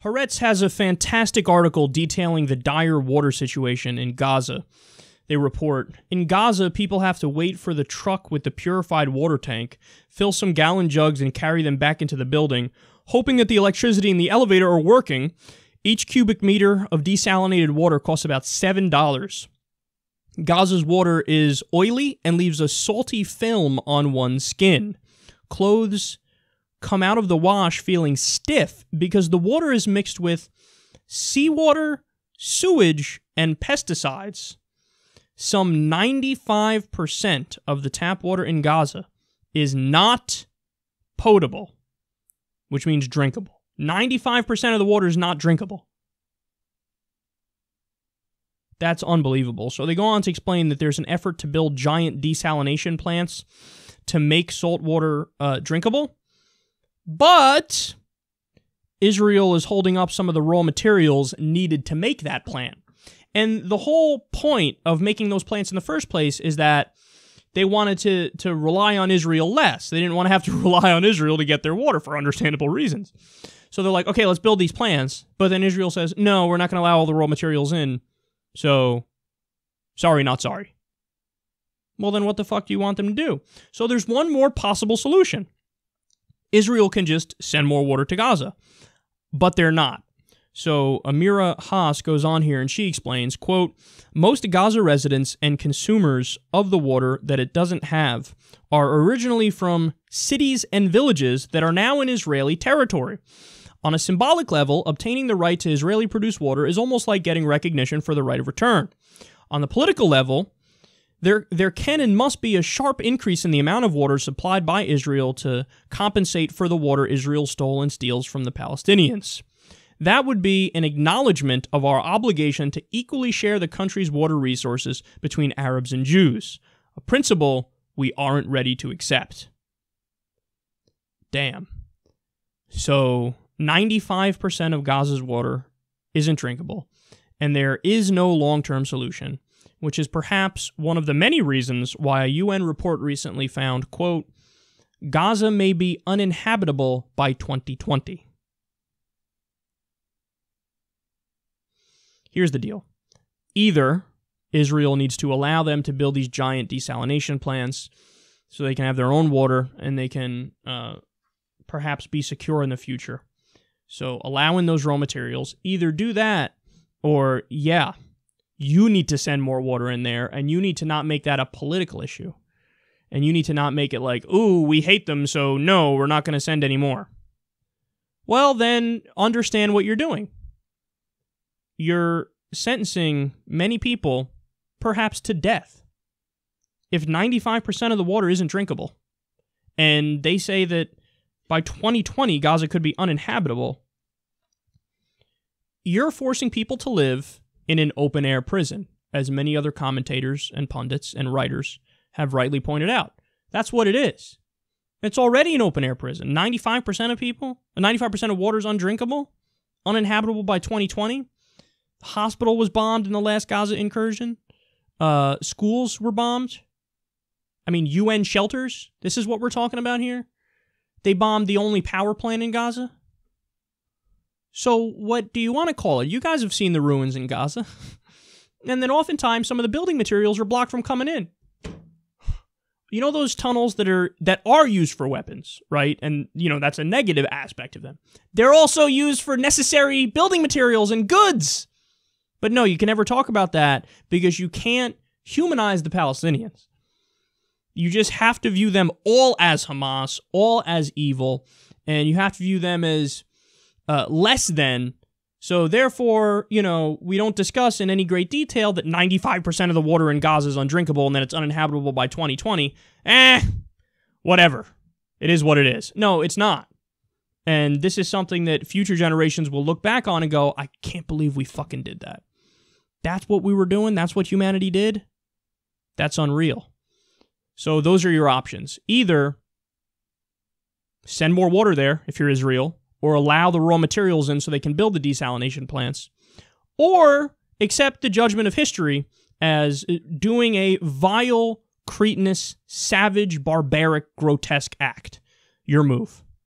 Haaretz has a fantastic article detailing the dire water situation in Gaza. They report, in Gaza, people have to wait for the truck with the purified water tank, fill some gallon jugs, and carry them back into the building, hoping that the electricity in the elevator are working. Each cubic meter of desalinated water costs about $7. Gaza's water is oily and leaves a salty film on one's skin. Clothes come out of the wash feeling stiff because the water is mixed with seawater, sewage, and pesticides. Some 95% of the tap water in Gaza is not potable, which means drinkable. 95% of the water is not drinkable. That's unbelievable. So they go on to explain that there's an effort to build giant desalination plants to make salt water drinkable. But Israel is holding up some of the raw materials needed to make that plant. And the whole point of making those plants in the first place is that they wanted to rely on Israel less. They didn't want to have to rely on Israel to get their water for understandable reasons. So they're like, okay, let's build these plants. But then Israel says, no, we're not going to allow all the raw materials in. So, sorry, not sorry. Well, then what the fuck do you want them to do? So there's one more possible solution. Israel can just send more water to Gaza. But they're not. So Amira Haas goes on here and she explains, quote, most Gaza residents and consumers of the water that it doesn't have are originally from cities and villages that are now in Israeli territory. On a symbolic level, obtaining the right to Israeli-produced water is almost like getting recognition for the right of return. On the political level, there can and must be a sharp increase in the amount of water supplied by Israel to compensate for the water Israel stole and steals from the Palestinians. That would be an acknowledgement of our obligation to equally share the country's water resources between Arabs and Jews, a principle we aren't ready to accept. Damn. So 95% of Gaza's water isn't drinkable, and there is no long-term solution, which is perhaps one of the many reasons why a UN report recently found, quote, Gaza may be uninhabitable by 2020. Here's the deal. Either Israel needs to allow them to build these giant desalination plants so they can have their own water and they can perhaps be secure in the future. So allowing those raw materials, either do that or, yeah, you need to send more water in there and you need to not make that a political issue. And you need to not make it like, ooh, we hate them, so no, we're not going to send any more. Well, then understand what you're doing. You're sentencing many people, perhaps to death. If 95% of the water isn't drinkable, and they say that by 2020, Gaza could be uninhabitable, you're forcing people to live in an open-air prison, as many other commentators and pundits and writers have rightly pointed out. That's what it is. It's already an open-air prison. 95% of people, 95% of water is undrinkable, uninhabitable by 2020. The hospital was bombed in the last Gaza incursion. Schools were bombed. I mean, UN shelters. This is what we're talking about here. They bombed the only power plant in Gaza. So what do you want to call it? You guys have seen the ruins in Gaza. And then oftentimes some of the building materials are blocked from coming in. You know those tunnels that are used for weapons, right? And, you know, that's a negative aspect of them. They're also used for necessary building materials and goods. But no, you can never talk about that because you can't humanize the Palestinians. You just have to view them all as Hamas, all as evil, and you have to view them as less than. So therefore, you know, we don't discuss in any great detail that 95% of the water in Gaza is undrinkable and that it's uninhabitable by 2020. Whatever. It is what it is. No, it's not. And this is something that future generations will look back on and go, I can't believe we fucking did that. That's what we were doing? That's what humanity did? That's unreal. So those are your options. Either send more water there if you're Israel, or allow the raw materials in so they can build the desalination plants, or accept the judgment of history as doing a vile, cretinous, savage, barbaric, grotesque act. Your move.